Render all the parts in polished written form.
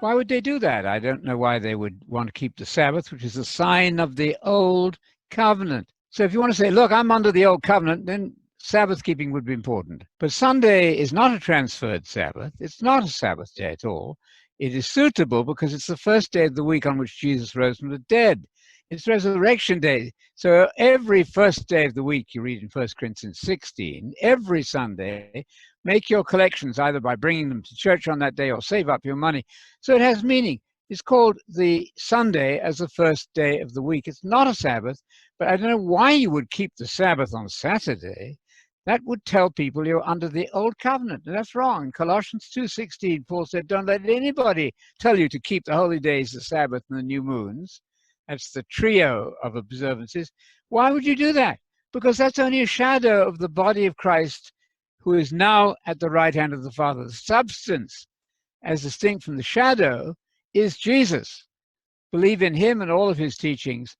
Why would they do that? I don't know why they would want to keep the Sabbath, which is a sign of the old covenant. So if you want to say, look, I'm under the old covenant, then Sabbath keeping would be important. But Sunday is not a transferred Sabbath. It's not a Sabbath day at all. It is suitable because it's the first day of the week on which Jesus rose from the dead. It's Resurrection Day. So every first day of the week, you read in 1 Corinthians 16, every Sunday, make your collections either by bringing them to church on that day or save up your money. So it has meaning. It's called the Sunday as the first day of the week. It's not a Sabbath, but I don't know why you would keep the Sabbath on Saturday. That would tell people you're under the old covenant, and that's wrong. In Colossians 2:16, Paul said, don't let anybody tell you to keep the holy days, the Sabbath, and the new moons. That's the trio of observances. Why would you do that? Because that's only a shadow of the body of Christ, who is now at the right hand of the Father. The substance, as distinct from the shadow, is Jesus. Believe in him and all of his teachings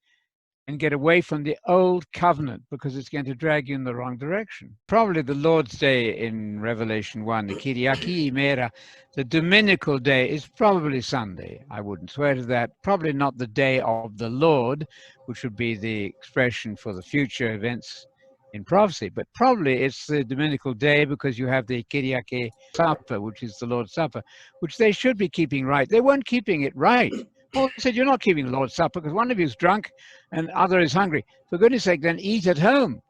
and get away from the old covenant, because it's going to drag you in the wrong direction. Probably the Lord's Day in Revelation 1, the Kyriaki Imera, the Dominical day, is probably Sunday. I wouldn't swear to that. Probably not the day of the Lord, which would be the expression for the future events in prophecy, but probably it's the Dominical day because you have the Kyriaki Supper, which is the Lord's Supper, which they should be keeping right. They weren't keeping it right. Paul said, you're not keeping the Lord's Supper because one of you is drunk and other is hungry. For goodness sake, then eat at home.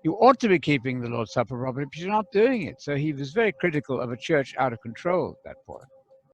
You ought to be keeping the Lord's Supper properly, but you're not doing it. So he was very critical of a church out of control at that point.